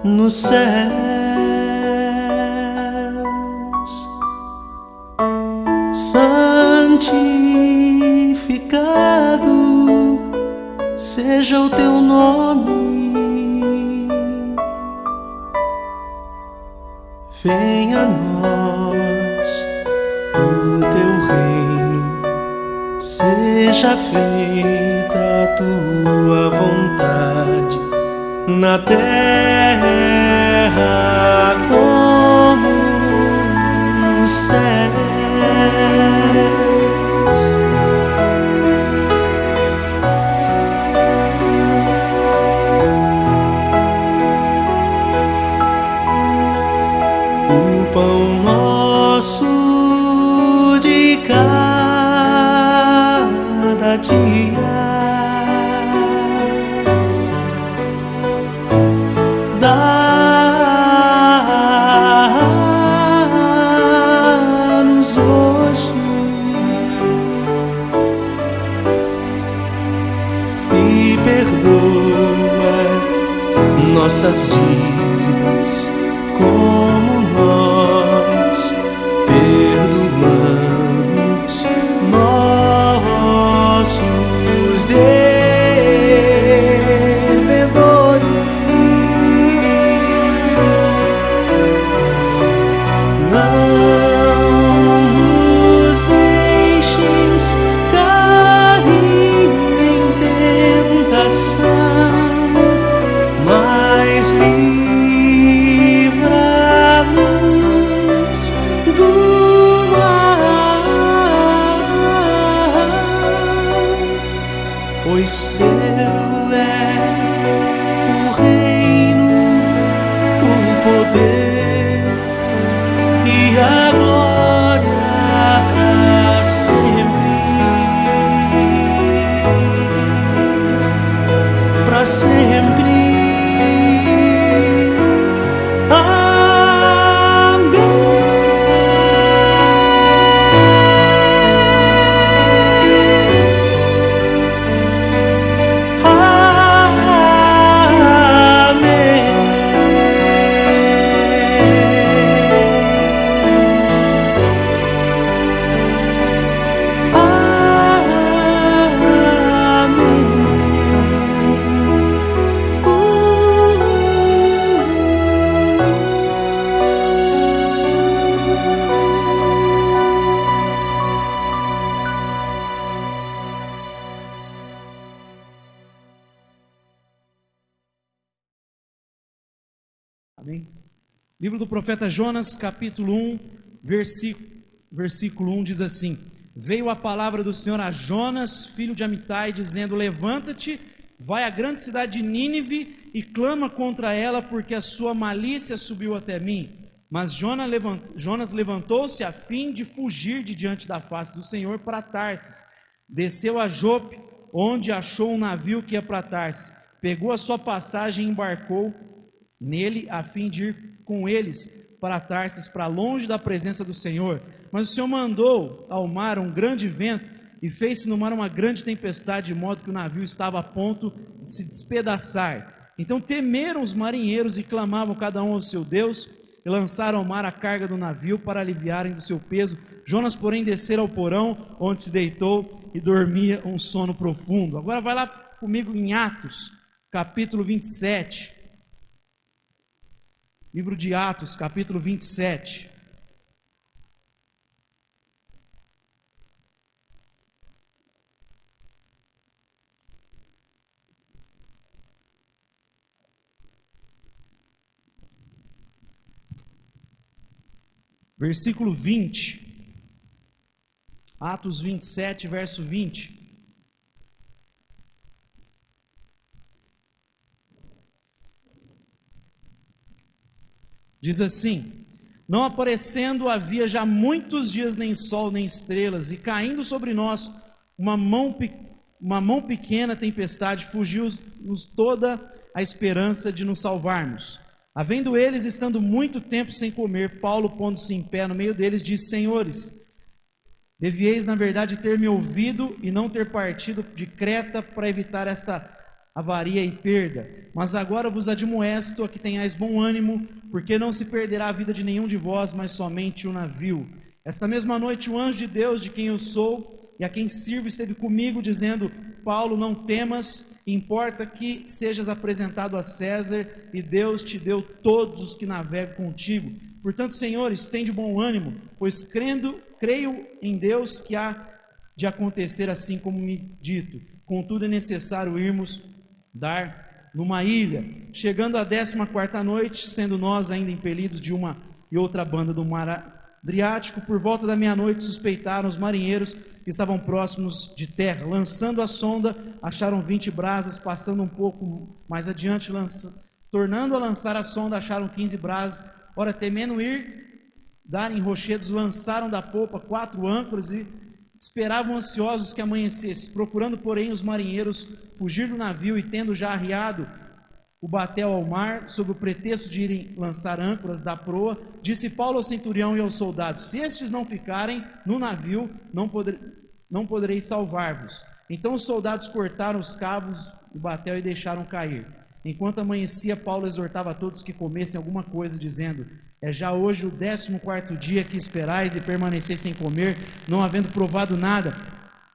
nos céus. Santificado seja o teu nome, venha a nós o teu reino, seja feita a tua vontade, na terra como nos céus. O pão nosso de cada dia dá-nos hoje e perdoa nossas dívidas, como nós perdoamos nossos devedores. Não nos deixes cair em tentação, mas livra-nos do mal, pois teu é o reino, o poder e a glória para sempre, para sempre. Amém? Livro do profeta Jonas, capítulo 1, versículo 1 diz assim: Veio a palavra do Senhor a Jonas, filho de Amitai, dizendo: Levanta-te, vai à grande cidade de Nínive e clama contra ela, porque a sua malícia subiu até mim. Mas Jonas levantou-se a fim de fugir de diante da face do Senhor para Tarsis. Desceu a Jope, onde achou um navio que ia para Tarsis. Pegou a sua passagem e embarcou nele, a fim de ir com eles para Tarsis, para longe da presença do Senhor. Mas o Senhor mandou ao mar um grande vento, e fez-se no mar uma grande tempestade, de modo que o navio estava a ponto de se despedaçar. Então temeram os marinheiros, e clamavam cada um ao seu Deus, e lançaram ao mar a carga do navio, para aliviarem do seu peso. Jonas, porém, descera ao porão, onde se deitou, e dormia um sono profundo. Agora vai lá comigo em Atos, capítulo 27. Livro de Atos, capítulo 27. Versículo 20. Atos 27, verso 20. Diz assim: Não aparecendo havia já muitos dias nem sol nem estrelas, e caindo sobre nós uma mão pequena tempestade, fugiu-nos toda a esperança de nos salvarmos. Havendo eles, estando muito tempo sem comer, Paulo, pondo-se em pé no meio deles, disse: Senhores, devieis na verdade ter me ouvido e não ter partido de Creta para evitar esta avaria e perda. Mas agora vos admoesto a que tenhais bom ânimo, porque não se perderá a vida de nenhum de vós, mas somente o navio. Esta mesma noite o anjo de Deus, de quem eu sou e a quem sirvo, esteve comigo, dizendo: Paulo, não temas, importa que sejas apresentado a César, e Deus te deu todos os que navegam contigo. Portanto, senhores, tende bom ânimo, pois creio em Deus que há de acontecer assim como me dito. Contudo, é necessário irmos dar numa ilha. Chegando à 14ª noite, sendo nós ainda impelidos de uma e outra banda do mar Adriático, por volta da meia-noite suspeitaram os marinheiros que estavam próximos de terra. Lançando a sonda, acharam 20 brasas. Passando um pouco mais adiante, tornando a lançar a sonda, acharam 15 brasas. Ora, temendo darem rochedos, lançaram da popa 4 âncoras e esperavam ansiosos que amanhecesse. Procurando, porém, os marinheiros fugir do navio, e tendo já arriado o batel ao mar, sob o pretexto de irem lançar âncoras da proa, disse Paulo ao centurião e aos soldados: se estes não ficarem no navio, não podereis salvar-vos. Então os soldados cortaram os cabos do batel e deixaram cair. Enquanto amanhecia, Paulo exortava a todos que comessem alguma coisa, dizendo: é já hoje o 14º dia que esperais e permaneceis sem comer, não havendo provado nada.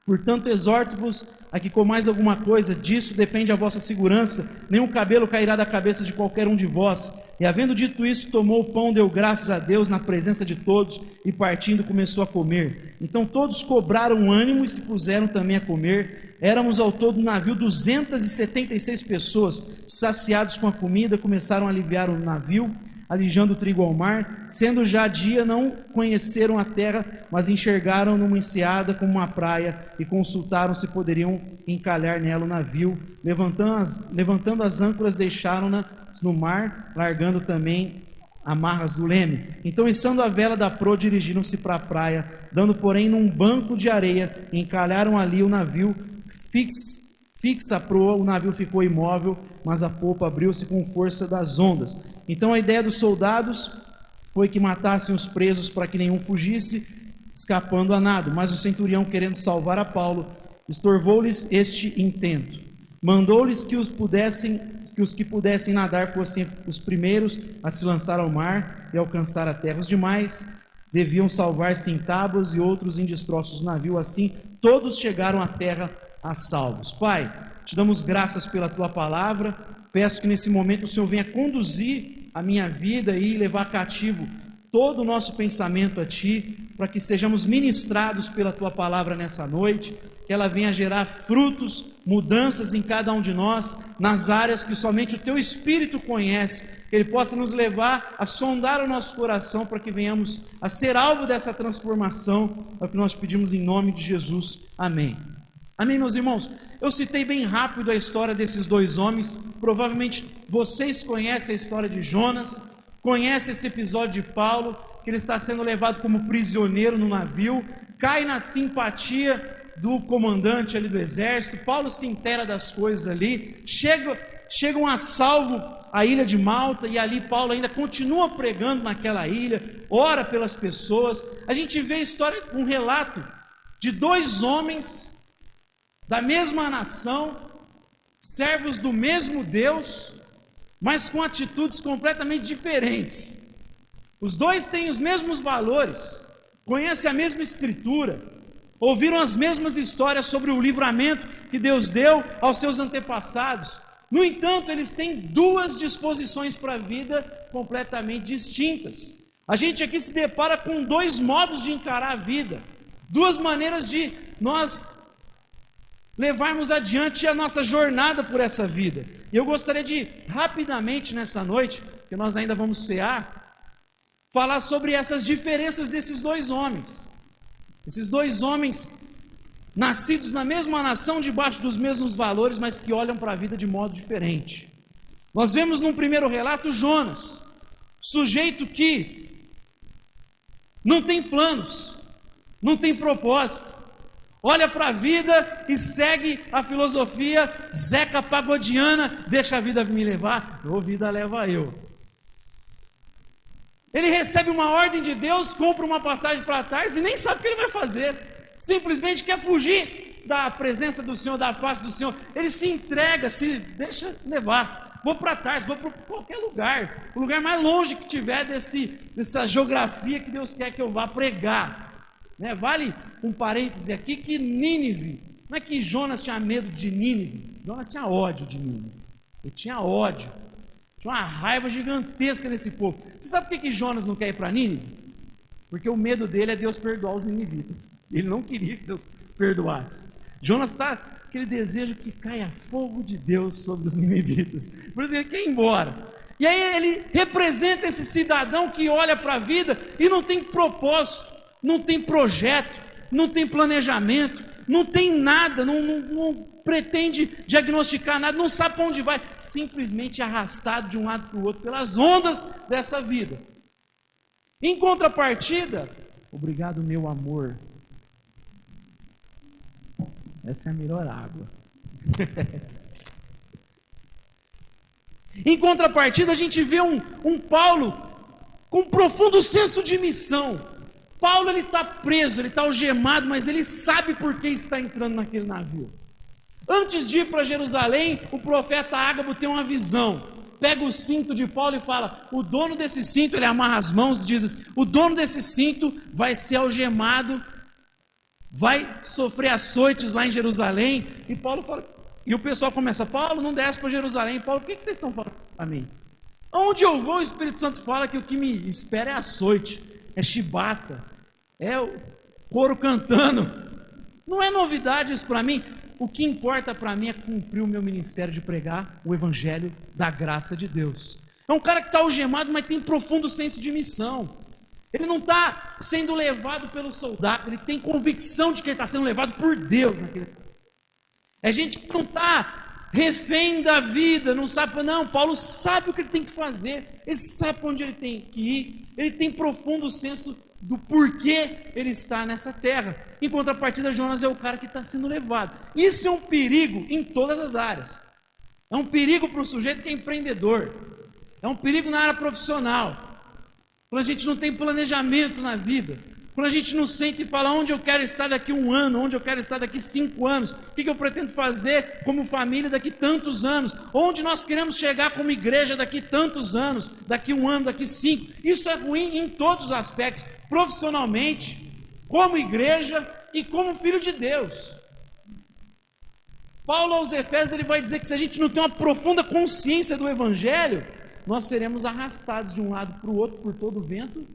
Portanto, exorto-vos a que comais alguma coisa, disso depende a vossa segurança. Nenhum cabelo cairá da cabeça de qualquer um de vós. E havendo dito isso, tomou o pão, deu graças a Deus na presença de todos, e partindo começou a comer. Então todos cobraram ânimo e se puseram também a comer. Éramos ao todo no navio 276 pessoas. Saciados com a comida, começaram a aliviar o navio, alijando o trigo ao mar. Sendo já dia, não conheceram a terra, mas enxergaram numa enseada como uma praia, e consultaram se poderiam encalhar nela o navio. Levantando as âncoras, deixaram-na no mar, largando também amarras do leme. Então, içando a vela da proa, dirigiram-se para a praia, dando, porém, num banco de areia, encalharam ali o navio. Fixa a proa, o navio ficou imóvel, mas a popa abriu-se com força das ondas. Então a ideia dos soldados foi que matassem os presos para que nenhum fugisse, escapando a nado. Mas o centurião, querendo salvar a Paulo, estorvou-lhes este intento. Mandou-lhes que os que pudessem nadar fossem os primeiros a se lançar ao mar e alcançar a terra. Os demais deviam salvar-se em tábuas e outros em destroços do navio. Assim, todos chegaram à terra a salvos. Pai, te damos graças pela tua palavra. Peço que nesse momento o Senhor venha conduzir a minha vida e levar cativo todo o nosso pensamento a ti, para que sejamos ministrados pela tua palavra nessa noite, que ela venha gerar frutos, mudanças em cada um de nós, nas áreas que somente o teu Espírito conhece, que ele possa nos levar a sondar o nosso coração, para que venhamos a ser alvo dessa transformação. É o que nós pedimos em nome de Jesus. Amém. Amém, meus irmãos? Eu citei bem rápido a história desses dois homens. Provavelmente vocês conhecem a história de Jonas, conhecem esse episódio de Paulo, que ele está sendo levado como prisioneiro no navio, cai na simpatia do comandante ali do exército. Paulo se inteira das coisas ali, chegam a salvo a ilha de Malta, e ali Paulo ainda continua pregando naquela ilha, ora pelas pessoas. A gente vê a história, um relato de dois homens da mesma nação, servos do mesmo Deus, mas com atitudes completamente diferentes. Os dois têm os mesmos valores, conhecem a mesma escritura, ouviram as mesmas histórias sobre o livramento que Deus deu aos seus antepassados. No entanto, eles têm duas disposições para a vida completamente distintas. A gente aqui se depara com dois modos de encarar a vida, duas maneiras de nós levarmos adiante a nossa jornada por essa vida. E eu gostaria de, rapidamente nessa noite, que nós ainda vamos cear, falar sobre essas diferenças desses dois homens. Esses dois homens, nascidos na mesma nação, debaixo dos mesmos valores, mas que olham para a vida de modo diferente. Nós vemos num primeiro relato Jonas, sujeito que não tem planos, não tem propósito, olha para a vida e segue a filosofia Zeca Pagodiana: deixa a vida me levar, ou vida leva eu. Ele recebe uma ordem de Deus, compra uma passagem para Tarsis e nem sabe o que ele vai fazer, simplesmente quer fugir da presença do Senhor, da face do Senhor, ele se entrega, se deixa levar. Vou para Tarso, vou para qualquer lugar, o lugar mais longe que tiver dessa geografia que Deus quer que eu vá pregar. Né? Vale um parêntese aqui que Nínive, não é que Jonas tinha medo de Nínive, Jonas tinha ódio de Nínive. Ele tinha ódio, tinha uma raiva gigantesca nesse povo. Você sabe por que Jonas não quer ir para Nínive? Porque o medo dele é Deus perdoar os ninivitas. Ele não queria que Deus perdoasse. Jonas está aquele desejo que caia fogo de Deus sobre os ninivitas. Por isso ele quer ir embora. E aí ele representa esse cidadão que olha para a vida e não tem propósito, não tem projeto, não tem planejamento, não tem nada, não pretende diagnosticar nada, não sabe para onde vai, simplesmente arrastado de um lado para o outro pelas ondas dessa vida. Em contrapartida, obrigado meu amor, essa é a melhor água. Em contrapartida, a gente vê um Paulo com um profundo senso de missão. Paulo ele está preso, ele está algemado, mas ele sabe por que está entrando naquele navio. Antes de ir para Jerusalém, o profeta Ágabo tem uma visão. Pega o cinto de Paulo e fala, o dono desse cinto, ele amarra as mãos e diz assim, o dono desse cinto vai ser algemado, vai sofrer açoites lá em Jerusalém. E Paulo fala, e o pessoal começa, Paulo não desce para Jerusalém. Paulo, por que vocês estão falando para mim? Onde eu vou, o Espírito Santo fala que o que me espera é açoite, é chibata, é o coro cantando. Não é novidade isso para mim. O que importa para mim é cumprir o meu ministério de pregar o evangelho da graça de Deus. É um cara que está algemado, mas tem profundo senso de missão. Ele não está sendo levado pelo soldado, ele tem convicção de que ele está sendo levado por Deus. É gente que não está refém da vida, não sabe, não, Paulo sabe o que ele tem que fazer, ele sabe para onde ele tem que ir, ele tem profundo senso do porquê ele está nessa terra. Em contrapartida, Jonas é o cara que está sendo levado. Isso é um perigo em todas as áreas. É um perigo para o sujeito que é empreendedor. É um perigo na área profissional. Quando a gente não tem planejamento na vida. Quando a gente não sente e fala onde eu quero estar daqui 1 ano, onde eu quero estar daqui 5 anos, o que eu pretendo fazer como família daqui tantos anos, onde nós queremos chegar como igreja daqui tantos anos, daqui 1 ano, daqui 5. Isso é ruim em todos os aspectos, profissionalmente, como igreja e como filho de Deus. Paulo aos Efésios ele vai dizer que se a gente não tem uma profunda consciência do evangelho, nós seremos arrastados de um lado para o outro por todo o vento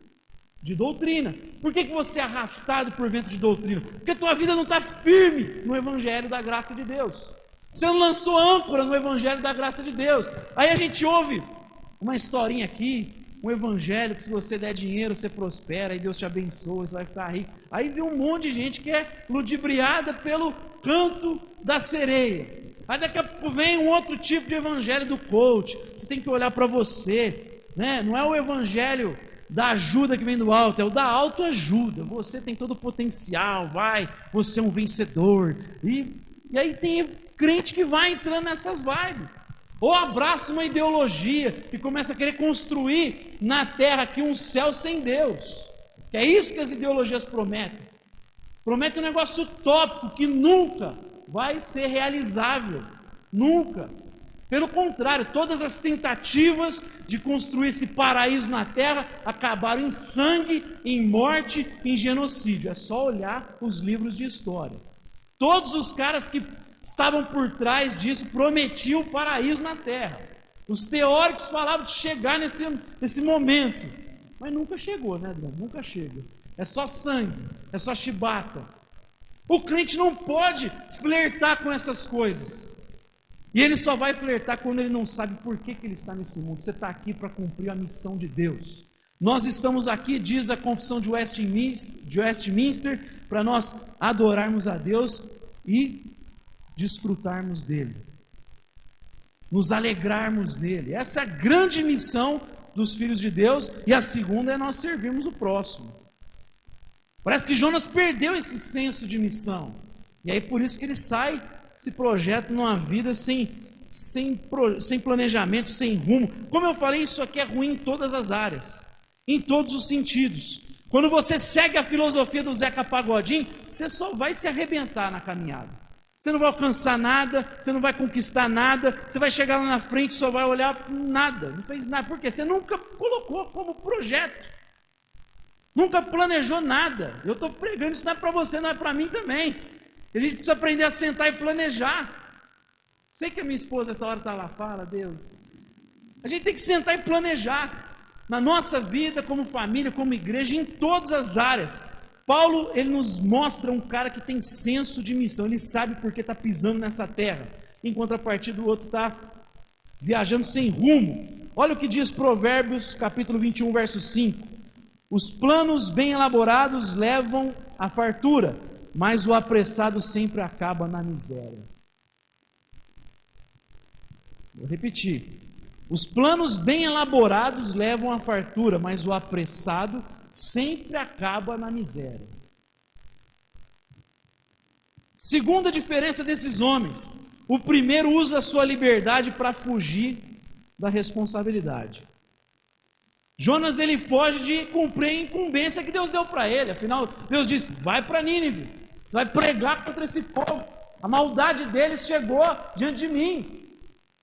de doutrina. Por que você é arrastado por vento de doutrina? Porque a tua vida não está firme no evangelho da graça de Deus. Você não lançou âncora no evangelho da graça de Deus. Aí a gente ouve uma historinha aqui, um evangelho que se você der dinheiro você prospera e Deus te abençoa, você vai ficar rico. Aí vem um monte de gente que é ludibriada pelo canto da sereia. Aí daqui a pouco vem um outro tipo de evangelho do coach. Você tem que olhar para você, né? Não é o evangelho da ajuda que vem do alto, é o da autoajuda. Você tem todo o potencial, você é um vencedor. E aí tem crente que vai entrando nessas vibes. Ou abraça uma ideologia e começa a querer construir na terra aqui um céu sem Deus. Que é isso que as ideologias prometem. Prometem um negócio utópico que nunca vai ser realizável. Nunca. Pelo contrário, todas as tentativas de construir esse paraíso na terra acabaram em sangue, em morte, em genocídio. É só olhar os livros de história. Todos os caras que estavam por trás disso prometiam o paraíso na terra. Os teóricos falavam de chegar nesse momento, mas nunca chegou, né, Adriano? Nunca chega. É só sangue, é só chibata. O crente não pode flertar com essas coisas. E ele só vai flertar quando ele não sabe por que ele está nesse mundo. Você está aqui para cumprir a missão de Deus. Nós estamos aqui, diz a confissão de Westminster, para nós adorarmos a Deus e desfrutarmos dele. Nos alegrarmos nele. Essa é a grande missão dos filhos de Deus. E a segunda é nós servirmos o próximo. Parece que Jonas perdeu esse senso de missão. E aí por isso que ele sai, se projeta numa vida sem planejamento, sem rumo. Como eu falei, isso aqui é ruim em todas as áreas, em todos os sentidos. Quando você segue a filosofia do Zeca Pagodinho, você só vai se arrebentar na caminhada. Você não vai alcançar nada, você não vai conquistar nada, você vai chegar lá na frente e só vai olhar nada, não fez nada. Por quê? Você nunca colocou como projeto, nunca planejou nada. Eu estou pregando, isso não é para você, não é para mim também. A gente precisa aprender a sentar e planejar. Sei que a minha esposa essa hora está lá, fala, Deus. A gente tem que sentar e planejar, na nossa vida, como família, como igreja, em todas as áreas. Paulo, ele nos mostra um cara que tem senso de missão, ele sabe porque está pisando nessa terra, em contrapartida o outro está viajando sem rumo. Olha o que diz Provérbios, capítulo 21, verso 5. Os planos bem elaborados levam à fartura, mas o apressado sempre acaba na miséria. Vou repetir. Os planos bem elaborados levam à fartura, mas o apressado sempre acaba na miséria. Segunda diferença desses homens: o primeiro usa a sua liberdade para fugir da responsabilidade. Jonas, ele foge de cumprir a incumbência que Deus deu para ele. Afinal, Deus disse: vai para Nínive, você vai pregar contra esse povo, a maldade deles chegou diante de mim.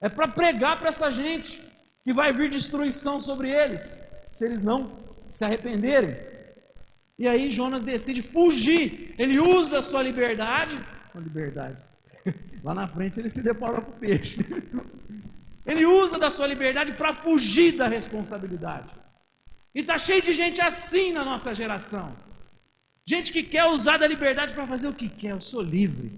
É para pregar para essa gente que vai vir destruição sobre eles, se eles não se arrependerem. E aí Jonas decide fugir. Ele usa a sua liberdade. Lá na frente ele se deparou com o peixe. Ele usa da sua liberdade para fugir da responsabilidade. E está cheio de gente assim na nossa geração. Gente que quer usar da liberdade para fazer o que quer. Eu sou livre.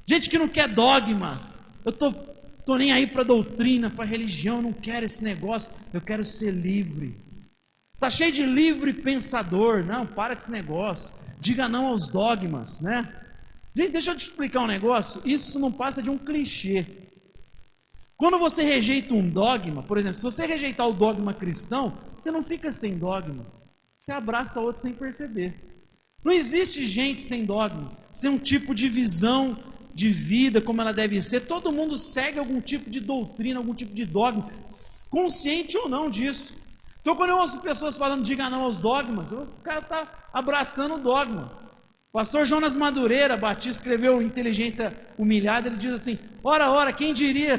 Gente que não quer dogma. Eu tô nem aí para doutrina, para religião, não quero esse negócio, eu quero ser livre. Está cheio de livre pensador. Não, para com esse negócio, diga não aos dogmas, né? Gente, deixa eu te explicar um negócio, isso não passa de um clichê. Quando você rejeita um dogma, por exemplo, se você rejeitar o dogma cristão, você não fica sem dogma, você abraça outro sem perceber. Não existe gente sem dogma, sem um tipo de visão de vida como ela deve ser. Todo mundo segue algum tipo de doutrina, algum tipo de dogma, consciente ou não disso. Então quando eu ouço pessoas falando diga não aos dogmas, o cara está abraçando o dogma. O pastor Jonas Madureira Batista escreveu Inteligência Humilhada. Ele diz assim: ora, quem diria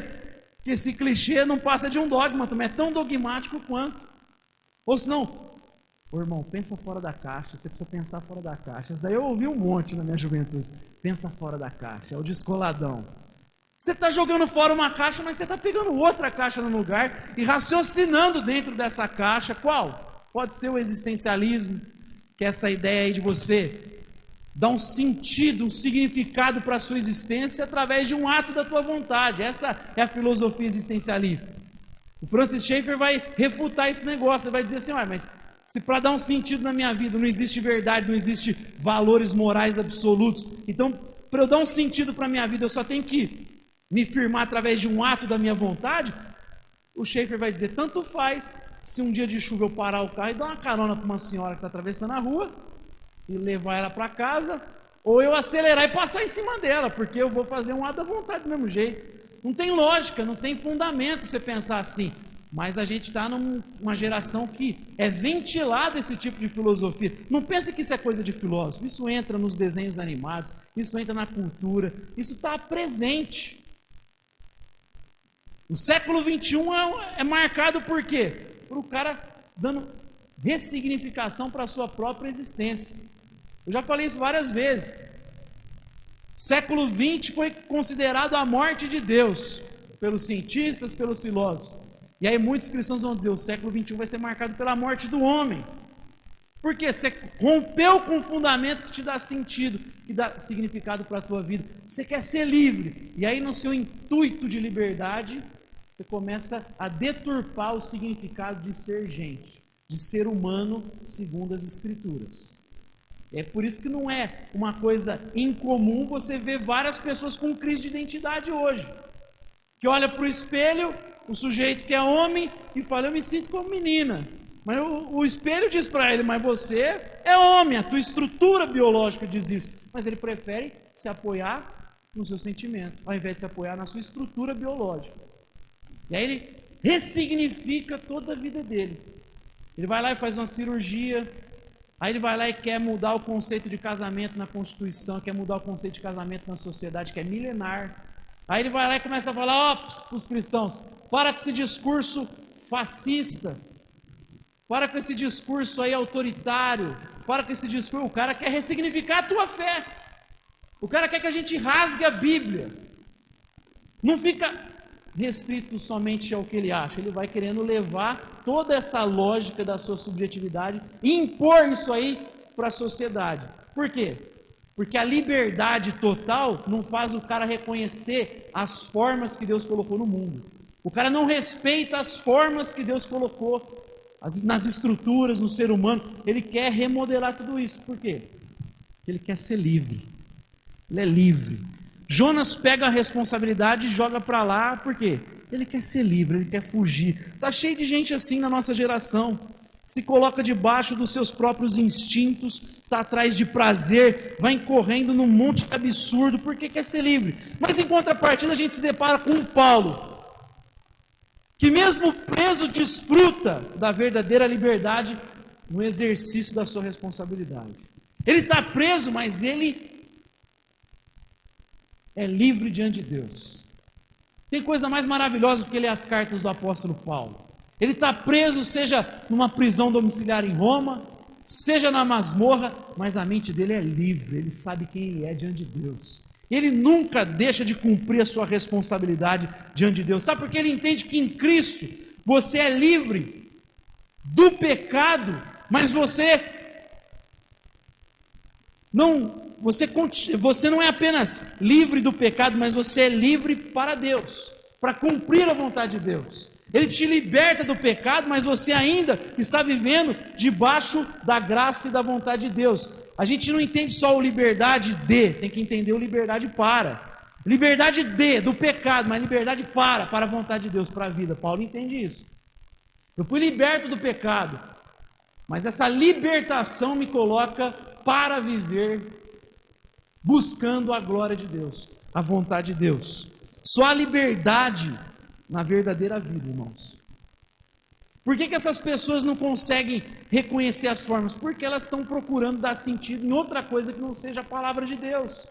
que esse clichê não passa de um dogma também, é tão dogmático quanto. Ou senão, irmão, pensa fora da caixa, você precisa pensar fora da caixa. Isso daí eu ouvi um monte na minha juventude. Pensa fora da caixa, é o descoladão. Você está jogando fora uma caixa, mas você está pegando outra caixa no lugar e raciocinando dentro dessa caixa. Qual? Pode ser o existencialismo, que é essa ideia aí de você dar um sentido, um significado para a sua existência através de um ato da tua vontade. Essa é a filosofia existencialista. O Francis Schaeffer vai refutar esse negócio, ele vai dizer assim: mas se para dar um sentido na minha vida não existe verdade, não existe valores morais absolutos, então para eu dar um sentido para a minha vida eu só tenho que me firmar através de um ato da minha vontade. O Schaeffer vai dizer: tanto faz se um dia de chuva eu parar o carro e dar uma carona para uma senhora que está atravessando a rua e levar ela para casa, ou eu acelerar e passar em cima dela, porque eu vou fazer um ato da vontade do mesmo jeito. Não tem lógica, não tem fundamento você pensar assim. Mas a gente está numa geração que é ventilado esse tipo de filosofia. Não pense que isso é coisa de filósofo. Isso entra nos desenhos animados, isso entra na cultura, isso está presente. O século XXI é marcado por quê? Por o cara dando ressignificação para a sua própria existência. Eu já falei isso várias vezes. Século XX foi considerado a morte de Deus, pelos cientistas, pelos filósofos. E aí muitos cristãos vão dizer: o século XXI vai ser marcado pela morte do homem. Por quê? Você rompeu com o fundamento que te dá sentido, que dá significado para a tua vida. Você quer ser livre. E aí no seu intuito de liberdade, você começa a deturpar o significado de ser gente, de ser humano segundo as Escrituras. É por isso que não é uma coisa incomum você ver várias pessoas com crise de identidade hoje. Que olha para o espelho, o sujeito que é homem, e fala: eu me sinto como menina. Mas o espelho diz para ele: mas você é homem, a tua estrutura biológica diz isso. Mas ele prefere se apoiar no seu sentimento, ao invés de se apoiar na sua estrutura biológica. E aí ele ressignifica toda a vida dele. Ele vai lá e faz uma cirurgia, Aí ele vai lá e quer mudar o conceito de casamento na Constituição, quer mudar o conceito de casamento na sociedade, que é milenar. Aí ele vai lá e começa a falar, para os cristãos, para com esse discurso fascista, para com esse discurso aí autoritário, para com esse discurso, o cara quer ressignificar a tua fé, o cara quer que a gente rasgue a Bíblia, não fica restrito somente ao que ele acha, ele vai querendo levar toda essa lógica da sua subjetividade e impor isso aí para a sociedade. Por quê? Porque a liberdade total não faz o cara reconhecer as formas que Deus colocou no mundo. O cara não respeita as formas que Deus colocou nas estruturas, no ser humano. Ele quer remodelar tudo isso. Por quê? Porque ele quer ser livre. Ele é livre. Jonas pega a responsabilidade e joga para lá. Por quê? Ele quer ser livre, ele quer fugir. Está cheio de gente assim na nossa geração. Se coloca debaixo dos seus próprios instintos, está atrás de prazer, vai correndo num monte de absurdo, porque quer ser livre. Mas em contrapartida a gente se depara com um Paulo, que mesmo preso desfruta da verdadeira liberdade no exercício da sua responsabilidade. Ele está preso, mas ele é livre diante de Deus. Tem coisa mais maravilhosa do que ler as cartas do apóstolo Paulo. Ele está preso, seja numa prisão domiciliar em Roma, seja na masmorra, mas a mente dele é livre, ele sabe quem ele é diante de Deus. Ele nunca deixa de cumprir a sua responsabilidade diante de Deus. Sabe por que ele entende que em Cristo você é livre do pecado, mas você não é apenas livre do pecado, mas você é livre para Deus, para cumprir a vontade de Deus. Ele te liberta do pecado, mas você ainda está vivendo debaixo da graça e da vontade de Deus. A gente não entende só o liberdade de, tem que entender o liberdade para. Liberdade do pecado, mas liberdade para a vontade de Deus, para a vida. Paulo entende isso. Eu fui liberto do pecado, mas essa libertação me coloca para viver buscando a glória de Deus, a vontade de Deus. Só a liberdade na verdadeira vida, irmãos. Por que essas pessoas não conseguem reconhecer as formas? Porque elas estão procurando dar sentido em outra coisa que não seja a palavra de Deus.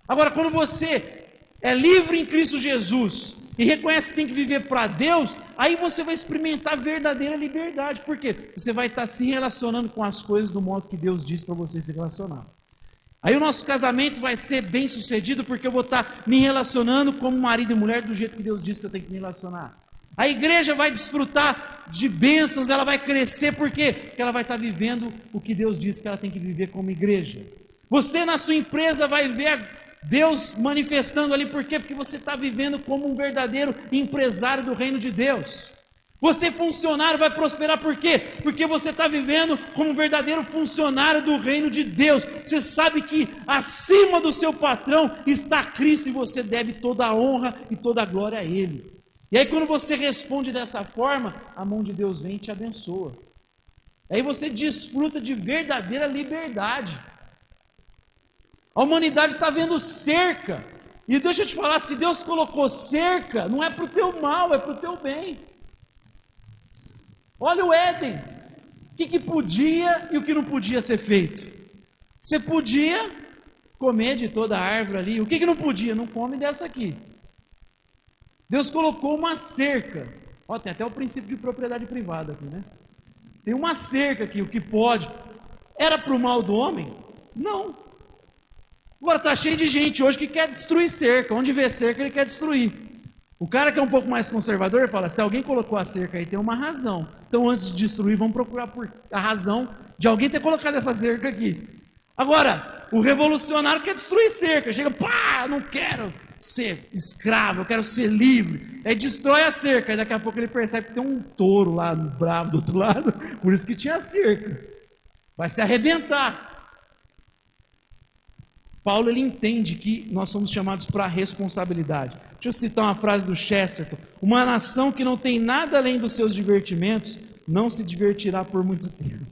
Agora, quando você é livre em Cristo Jesus e reconhece que tem que viver para Deus, aí você vai experimentar a verdadeira liberdade. Por quê? Você vai estar se relacionando com as coisas do modo que Deus diz para você se relacionar. Aí o nosso casamento vai ser bem sucedido porque eu vou estar me relacionando como marido e mulher do jeito que Deus diz que eu tenho que me relacionar. A igreja vai desfrutar de bênçãos, ela vai crescer, por quê? Porque ela vai estar vivendo o que Deus diz que ela tem que viver como igreja. Você na sua empresa vai ver Deus manifestando ali, por quê? Porque você está vivendo como um verdadeiro empresário do reino de Deus. Você funcionário vai prosperar por quê? Porque você está vivendo como um verdadeiro funcionário do reino de Deus. Você sabe que acima do seu patrão está Cristo e você deve toda a honra e toda a glória a Ele. E aí quando você responde dessa forma, a mão de Deus vem e te abençoa. Aí você desfruta de verdadeira liberdade. A humanidade está vendo cerca. E deixa eu te falar, se Deus colocou cerca, não é para o teu mal, é para o teu bem. Olha o Éden, o que podia e o que não podia ser feito. Você podia comer de toda a árvore ali, o que não podia? Não come dessa aqui. Deus colocou uma cerca, ó, tem até o princípio de propriedade privada aqui, né? Tem uma cerca aqui, o que pode. Era para o mal do homem? Não. Agora está cheio de gente hoje que quer destruir cerca, onde vê cerca ele quer destruir. O cara que é um pouco mais conservador fala, se alguém colocou a cerca aí, tem uma razão. Então, antes de destruir, vamos procurar por a razão de alguém ter colocado essa cerca aqui. Agora, o revolucionário quer destruir cerca. Chega, pá, não quero ser escravo, eu quero ser livre. Aí destrói a cerca, e daqui a pouco ele percebe que tem um touro lá, bravo do outro lado, por isso que tinha cerca. Vai se arrebentar. Paulo, ele entende que nós somos chamados para a responsabilidade. Deixa eu citar uma frase do Chesterton. Uma nação que não tem nada além dos seus divertimentos, não se divertirá por muito tempo.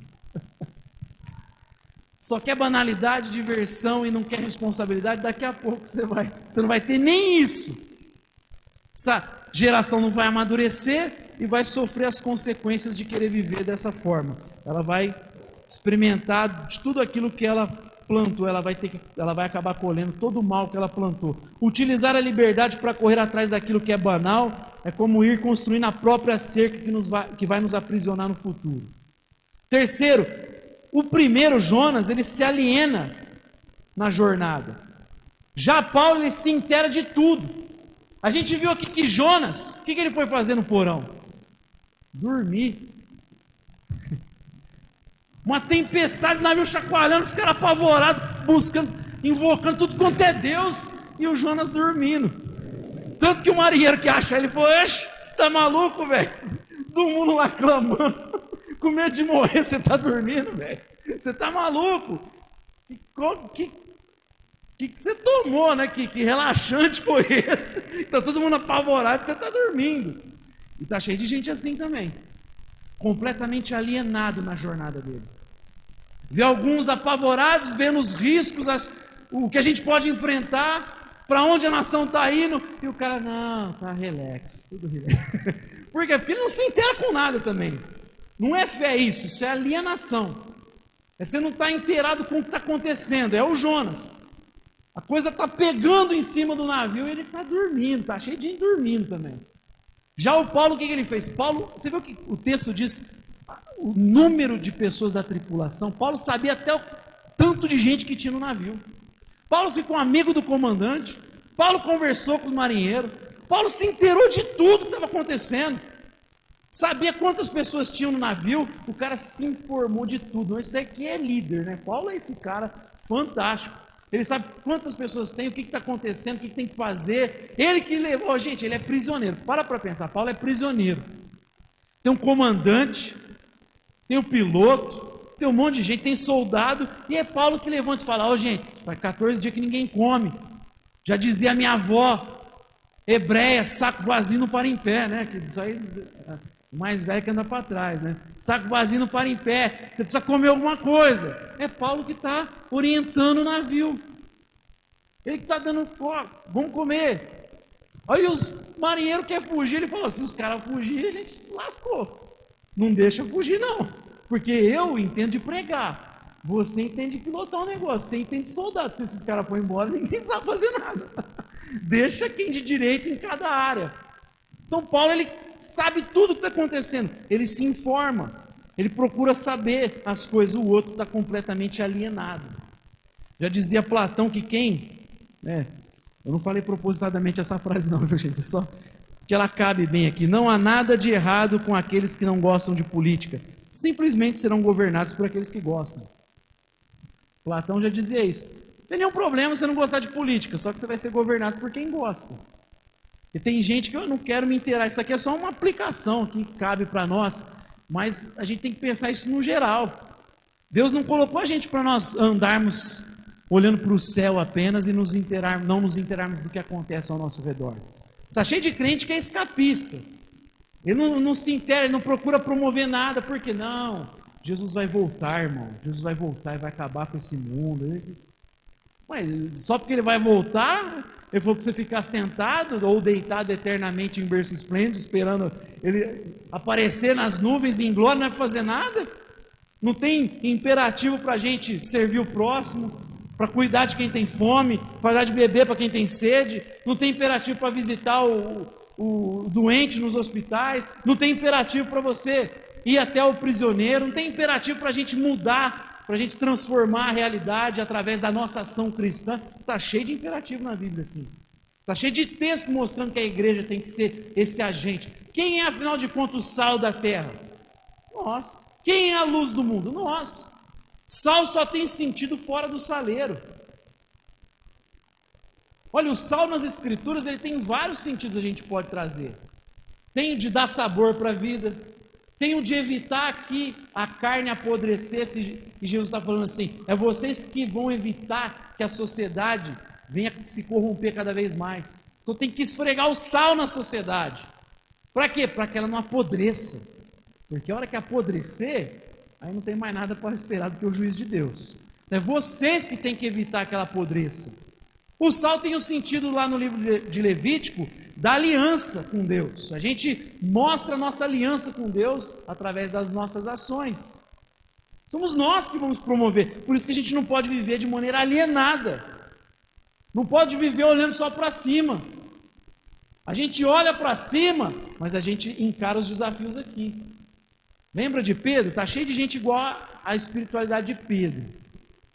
Só quer banalidade, diversão e não quer responsabilidade, daqui a pouco você não vai ter nem isso. Essa geração não vai amadurecer e vai sofrer as consequências de querer viver dessa forma. Ela vai experimentar de tudo aquilo que ela plantou, ela vai acabar colhendo todo o mal que ela plantou. Utilizar a liberdade para correr atrás daquilo que é banal é como ir construindo a própria cerca que vai nos aprisionar no futuro. Terceiro, o primeiro, Jonas, ele se aliena na jornada. Já Paulo, ele se inteira de tudo. A gente viu aqui que Jonas, o que ele foi fazer no porão? Dormir. Uma tempestade, o navio chacoalhando, os caras apavorados, buscando, invocando tudo quanto é Deus, e o Jonas dormindo. Tanto que o marinheiro que acha ele falou: "Oxe, você tá maluco, velho? Todo mundo lá clamando, com medo de morrer, você tá dormindo, velho? Você tá maluco? Que você tomou, né? Que relaxante foi esse? Tá todo mundo apavorado, você tá dormindo." E tá cheio de gente assim também, completamente alienado na jornada dele. Vê alguns apavorados, vendo os riscos, o que a gente pode enfrentar, para onde a nação está indo, e o cara, não, tá relax, tudo relax. Por quê? Porque ele não se inteira com nada também. Não é fé isso é alienação. Você não está inteirado com o que está acontecendo, é o Jonas. A coisa está pegando em cima do navio e ele está dormindo, está cheio de gente dormindo também. Já o Paulo, o que ele fez? Paulo, você viu que o texto diz o número de pessoas da tripulação? Paulo sabia até o tanto de gente que tinha no navio. Paulo ficou amigo do comandante, Paulo conversou com os marinheiros, Paulo se inteirou de tudo que estava acontecendo, sabia quantas pessoas tinham no navio, o cara se informou de tudo. Isso aqui é líder, né? Paulo é esse cara fantástico. Ele sabe quantas pessoas tem, o que está acontecendo, o que tem que fazer. Ele que levou, gente, ele é prisioneiro. Para pensar, Paulo é prisioneiro. Tem um comandante, tem um piloto, tem um monte de gente, tem soldado, e é Paulo que levanta e fala: gente, faz 14 dias que ninguém come. Já dizia a minha avó, hebreia, saco vazio não para em pé, né? Que isso aí, o mais velho que anda para trás, né? Saco vazio não para em pé, você precisa comer alguma coisa. É Paulo que está orientando o navio. Ele que está dando, vamos comer. Aí os marinheiros querem fugir, ele falou: se os caras fugirem, a gente lascou. Não deixa fugir não, porque eu entendo de pregar, você entende de pilotar um negócio, você entende de soldado. Se esses caras forem embora, ninguém sabe fazer nada. Deixa quem de direito em cada área. Então Paulo, ele sabe tudo o que está acontecendo, ele se informa, ele procura saber as coisas, o outro está completamente alienado. Já dizia Platão que eu não falei propositadamente essa frase não, viu gente, só que ela cabe bem aqui: não há nada de errado com aqueles que não gostam de política, simplesmente serão governados por aqueles que gostam. Platão já dizia isso. Não tem nenhum problema você não gostar de política, só que você vai ser governado por quem gosta. E tem gente que eu não quero me inteirar, isso aqui é só uma aplicação que cabe para nós, mas a gente tem que pensar isso no geral. Deus não colocou a gente para nós andarmos olhando para o céu apenas e não nos inteirarmos do que acontece ao nosso redor. Está cheio de crente que é escapista. Ele não se inteira, ele não procura promover nada, porque não, Jesus vai voltar, irmão. Jesus vai voltar e vai acabar com esse mundo. Mas só porque ele vai voltar, ele falou que você ficar sentado ou deitado eternamente em berço esplêndido, esperando ele aparecer nas nuvens em glória, não é para fazer nada? Não tem imperativo para a gente servir o próximo, para cuidar de quem tem fome, para dar de beber para quem tem sede? Não tem imperativo para visitar o doente nos hospitais? Não tem imperativo para você ir até o prisioneiro? Não tem imperativo para a gente mudar, para a gente transformar a realidade através da nossa ação cristã? Está cheio de imperativo na Bíblia, assim. Está cheio de texto mostrando que a igreja tem que ser esse agente. Quem é, afinal de contas, o sal da terra? Nós. Quem é a luz do mundo? Nós. Sal só tem sentido fora do saleiro. Olha, o sal nas escrituras, ele tem vários sentidos que a gente pode trazer. Tem o de dar sabor para a vida, tem o de evitar que a carne apodrecesse, e Jesus está falando assim: é vocês que vão evitar que a sociedade venha se corromper cada vez mais. Então tem que esfregar o sal na sociedade. Para quê? Para que ela não apodreça. Porque a hora que apodrecer, aí não tem mais nada para esperar do que o juízo de Deus. É vocês que têm que evitar que ela apodreça. O sal tem o sentido lá no livro de Levítico da aliança com Deus. A gente mostra a nossa aliança com Deus através das nossas ações. Somos nós que vamos promover. Por isso que a gente não pode viver de maneira alienada. Não pode viver olhando só para cima. A gente olha para cima, mas a gente encara os desafios aqui. Lembra de Pedro? Está cheio de gente igual à espiritualidade de Pedro.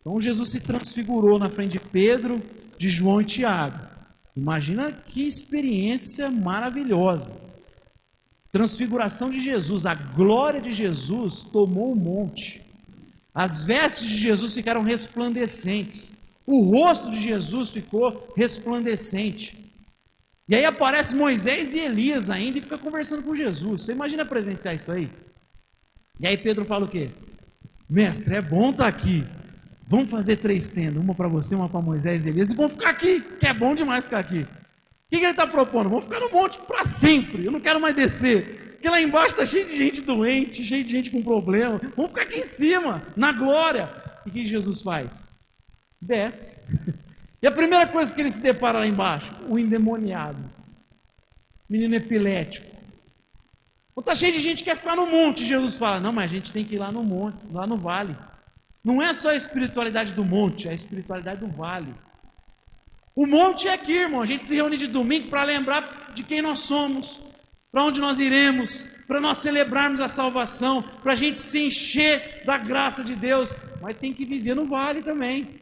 Então Jesus se transfigurou na frente de Pedro, de João e Tiago. Imagina que experiência maravilhosa. Transfiguração de Jesus, a glória de Jesus tomou o monte. As vestes de Jesus ficaram resplandecentes. O rosto de Jesus ficou resplandecente. E aí aparece Moisés e Elias ainda e fica conversando com Jesus. Você imagina presenciar isso aí? E aí Pedro fala o quê? Mestre, é bom estar aqui. Vamos fazer 3 tendas, uma para você, uma para Moisés e Elias, e vamos ficar aqui, que é bom demais ficar aqui. O que ele está propondo? Vamos ficar no monte para sempre, eu não quero mais descer, porque lá embaixo está cheio de gente doente, cheio de gente com problema, vamos ficar aqui em cima, na glória. E o que Jesus faz? Desce. E a primeira coisa que ele se depara lá embaixo, o endemoniado, menino epilético. Está cheio de gente que quer ficar no monte. Jesus fala, não, mas a gente tem que ir lá no monte, lá no vale. Não é só a espiritualidade do monte, é a espiritualidade do vale. O monte é aqui, irmão. A gente se reúne de domingo para lembrar de quem nós somos, para onde nós iremos, para nós celebrarmos a salvação, para a gente se encher da graça de Deus. Mas tem que viver no vale também,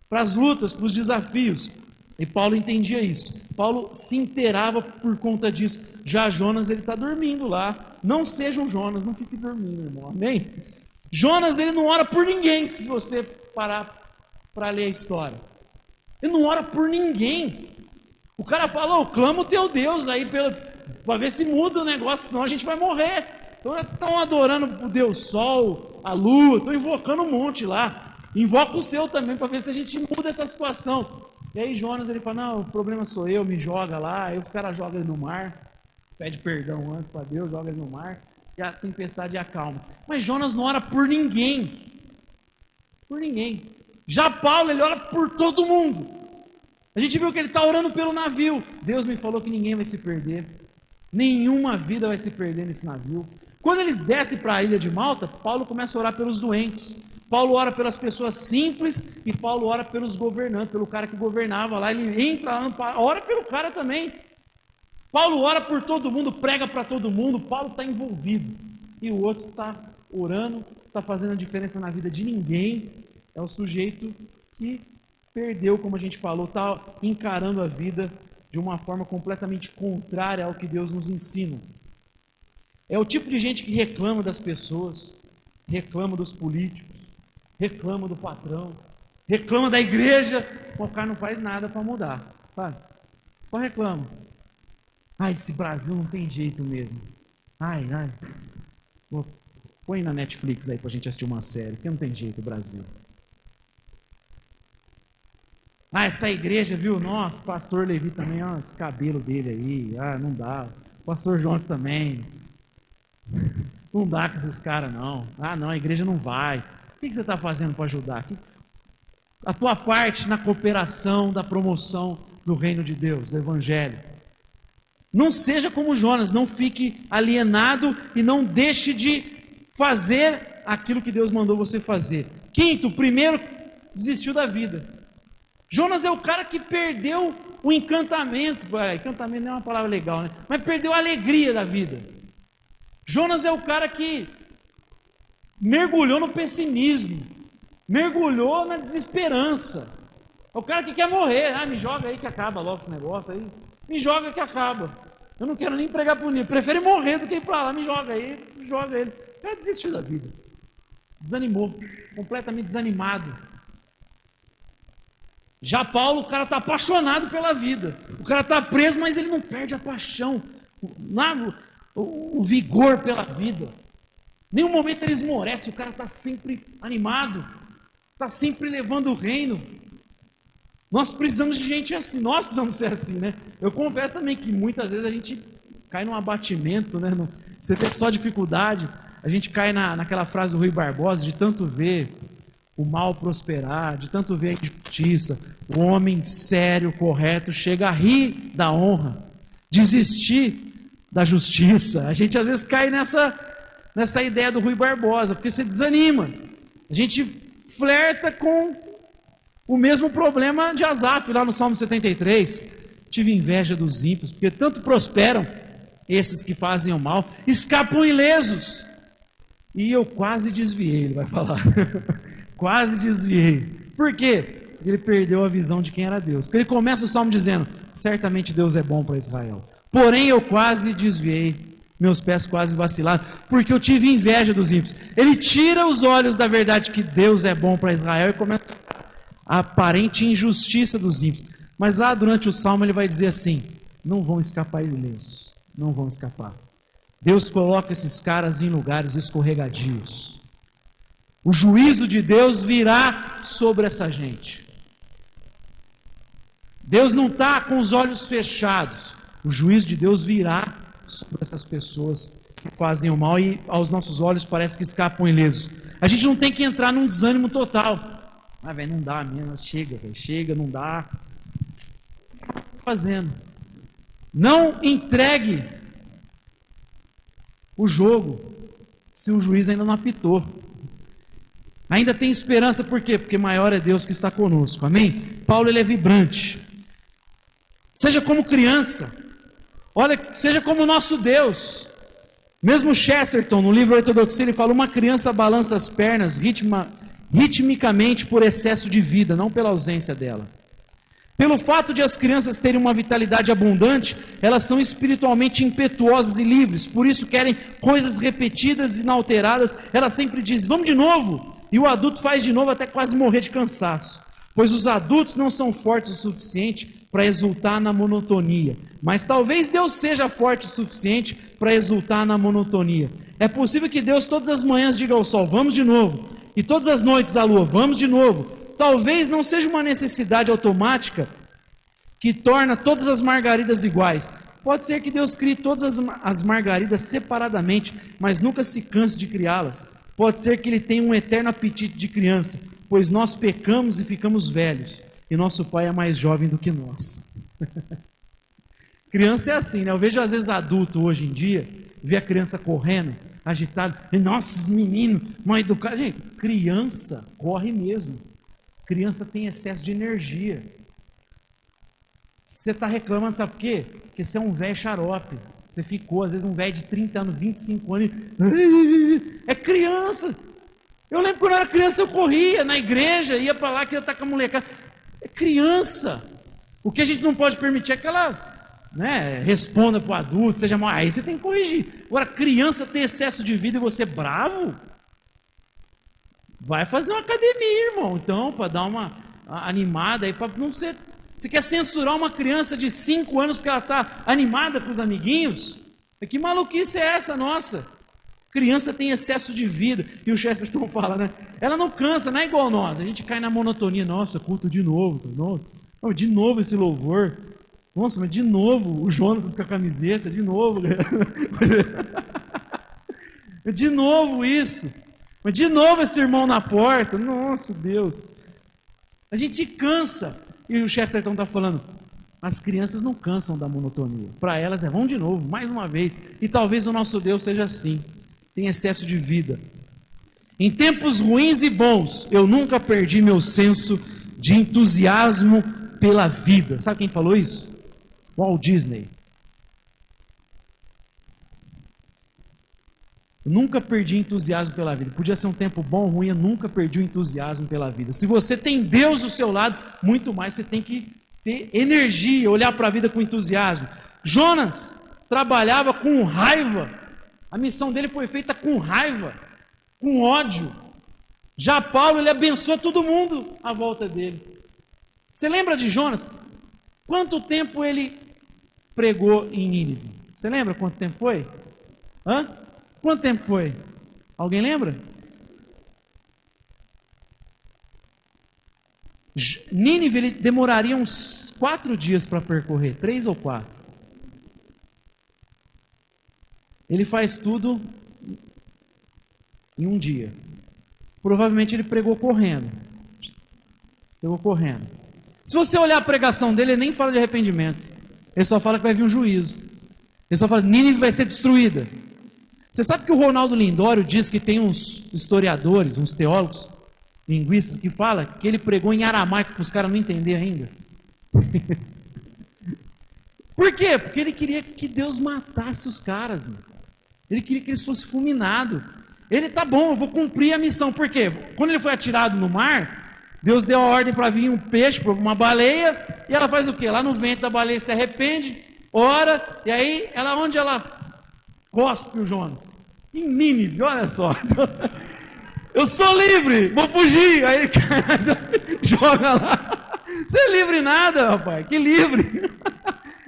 para as lutas, para os desafios. E Paulo entendia isso. Paulo se inteirava por conta disso. Já Jonas, ele está dormindo lá. Não seja um Jonas, não fique dormindo, irmão. Amém? Jonas, ele não ora por ninguém, se você parar para ler a história. Ele não ora por ninguém. O cara fala, eu clamo o teu Deus aí para ver se muda o negócio, senão a gente vai morrer. Então estão adorando o Deus Sol, a Lua, estão invocando um monte lá. Invoca o seu também para ver se a gente muda essa situação. E aí Jonas, ele fala, não, o problema sou eu, me joga lá. Aí os caras jogam ele no mar, pede perdão antes para Deus, joga ele no mar. E a tempestade acalma. Mas Jonas não ora por ninguém. Por ninguém. Já Paulo, ele ora por todo mundo. A gente viu que ele está orando pelo navio. Deus me falou que ninguém vai se perder. Nenhuma vida vai se perder nesse navio. Quando eles descem para a ilha de Malta, Paulo começa a orar pelos doentes. Paulo ora pelas pessoas simples e Paulo ora pelos governantes, pelo cara que governava lá. Ele entra lá, ora pelo cara também. Paulo ora por todo mundo, prega para todo mundo, Paulo está envolvido. E o outro está orando, está fazendo a diferença na vida de ninguém. É o sujeito que perdeu, como a gente falou, está encarando a vida de uma forma completamente contrária ao que Deus nos ensina. É o tipo de gente que reclama das pessoas, reclama dos políticos, reclama do patrão, reclama da igreja, o cara não faz nada para mudar, sabe? Só reclama. Ai, esse Brasil não tem jeito mesmo. Ai. Põe na Netflix aí pra gente assistir uma série, porque não tem jeito o Brasil. Ah, essa igreja, viu? Nossa, pastor Levi também, ó, esse cabelo dele aí, não dá. Pastor Jones também. Não dá com esses caras, não. Não, a igreja não vai. O que você está fazendo para ajudar? A tua parte na cooperação da promoção do reino de Deus, do Evangelho. Não seja como Jonas, não fique alienado e não deixe de fazer aquilo que Deus mandou você fazer. Quinto, primeiro, desistiu da vida. Jonas é o cara que perdeu o encantamento. Encantamento não é uma palavra legal, né? Mas perdeu a alegria da vida. Jonas é o cara que mergulhou no pessimismo, mergulhou na desesperança. É o cara que quer morrer. Me joga aí que acaba logo esse negócio aí. Me joga que acaba. Eu não quero nem pregar por ninguém. Prefere morrer do que ir para lá. Me joga aí, joga ele. O cara desistiu da vida. Desanimou. Completamente desanimado. Já Paulo, o cara está apaixonado pela vida. O cara está preso, mas ele não perde a paixão. O vigor pela vida. Nenhum momento ele esmorece. O cara está sempre animado. Está sempre levando o reino. Nós precisamos de gente assim, nós precisamos ser assim, né? Eu confesso também que muitas vezes a gente cai num abatimento, né? Você vê só dificuldade, a gente cai naquela frase do Rui Barbosa, de tanto ver o mal prosperar, de tanto ver a injustiça, o homem sério, correto, chega a rir da honra, desistir da justiça. A gente às vezes cai nessa ideia do Rui Barbosa, porque você desanima. A gente flerta com o mesmo problema de Asaf, lá no Salmo 73. Tive inveja dos ímpios, porque tanto prosperam esses que fazem o mal, escapam ilesos. E eu quase desviei, ele vai falar. Quase desviei. Por quê? Porque ele perdeu a visão de quem era Deus. Porque ele começa o Salmo dizendo, certamente Deus é bom para Israel. Porém eu quase desviei, meus pés quase vacilaram, porque eu tive inveja dos ímpios. Ele tira os olhos da verdade que Deus é bom para Israel e começa a aparente injustiça dos ímpios. Mas lá durante o Salmo ele vai dizer assim, não vão escapar ilesos, não vão escapar. Deus coloca esses caras em lugares escorregadios. O juízo de Deus virá sobre essa gente. Deus não está com os olhos fechados. O juízo de Deus virá sobre essas pessoas que fazem o mal e aos nossos olhos parece que escapam ilesos. A gente não tem que entrar num desânimo total. Ah, velho, não dá mesmo. Chega, velho, chega, não dá. Fazendo. Não entregue o jogo se o juiz ainda não apitou. Ainda tem esperança, por quê? Porque maior é Deus que está conosco, amém? Paulo ele é vibrante. Seja como criança, olha, seja como o nosso Deus. Mesmo Chesterton, no livro Ortodoxia, ele fala, uma criança balança as pernas ritmicamente por excesso de vida, não pela ausência dela. Pelo fato de as crianças terem uma vitalidade abundante, elas são espiritualmente impetuosas e livres, por isso querem coisas repetidas e inalteradas, elas sempre dizem, vamos de novo, e o adulto faz de novo até quase morrer de cansaço, pois os adultos não são fortes o suficiente para exultar na monotonia, mas talvez Deus seja forte o suficiente para exultar na monotonia. É possível que Deus todas as manhãs diga ao sol, vamos de novo, e todas as noites à lua, vamos de novo. Talvez não seja uma necessidade automática que torna todas as margaridas iguais. Pode ser que Deus crie todas as margaridas separadamente, mas nunca se canse de criá-las. Pode ser que Ele tenha um eterno apetite de criança, pois nós pecamos e ficamos velhos, e nosso Pai é mais jovem do que nós. Criança é assim, né? Eu vejo às vezes adulto hoje em dia, ver a criança correndo, agitado, e nossa, esses meninos, mal educados. Gente, criança corre mesmo. Criança tem excesso de energia. Você está reclamando, sabe por quê? Porque você é um velho xarope. Você ficou, às vezes, um velho de 30 anos, 25 anos. É criança. Eu lembro quando eu era criança, eu corria na igreja, ia para lá, queria estar com a molecada. É criança. O que a gente não pode permitir é que ela, né, responda para o adulto, seja mal. Aí você tem que corrigir. Agora, criança tem excesso de vida e você é bravo? Vai fazer uma academia, irmão, então, para dar uma animada aí, para não ser... Você quer censurar uma criança de 5 anos porque ela está animada com os amiguinhos? Que maluquice é essa, nossa? Criança tem excesso de vida, e o Chesterton fala, né? Ela não cansa, não é igual nós, a gente cai na monotonia, nossa, culto de novo, de novo esse louvor, nossa, mas de novo o Jonas com a camiseta, de novo, de novo isso. Mas de novo esse irmão na porta, nossa Deus, a gente cansa, e o Chesterton está falando, as crianças não cansam da monotonia, para elas é vamos de novo, mais uma vez, e talvez o nosso Deus seja assim, tem excesso de vida. Em tempos ruins e bons, eu nunca perdi meu senso de entusiasmo pela vida. Sabe quem falou isso? Walt Disney. Eu nunca perdi entusiasmo pela vida. Podia ser um tempo bom ou ruim, eu nunca perdi o entusiasmo pela vida. Se você tem Deus do seu lado, muito mais você tem que ter energia, olhar para a vida com entusiasmo. Jonas trabalhava com raiva. A missão dele foi feita com raiva, com ódio. Já Paulo, ele abençoa todo mundo à volta dele. Você lembra de Jonas? Quanto tempo ele pregou em Nínive? Você lembra quanto tempo foi? Quanto tempo foi? Alguém lembra? Nínive ele demoraria uns 4 dias para percorrer, 3 ou 4. Ele faz tudo em um dia. Provavelmente ele pregou correndo. Se você olhar a pregação dele, ele nem fala de arrependimento. Ele só fala que vai vir um juízo. Ele só fala que Nínive vai ser destruída. Você sabe que o Ronaldo Lindório diz que tem uns historiadores, uns teólogos, linguistas que fala que ele pregou em aramaico para os caras não entenderem ainda. Por quê? Porque ele queria que Deus matasse os caras, meu. Ele queria que eles fossem fulminados. Ele, tá bom, eu vou cumprir a missão. Por quê? Quando ele foi atirado no mar, Deus deu a ordem para vir um peixe, uma baleia, e ela faz o quê? Lá no ventre da baleia se arrepende, ora, e aí, onde ela cospe o Jonas? Em Nínive, olha só. Eu sou livre, vou fugir. Aí joga lá. Você é livre nada, rapaz, que livre.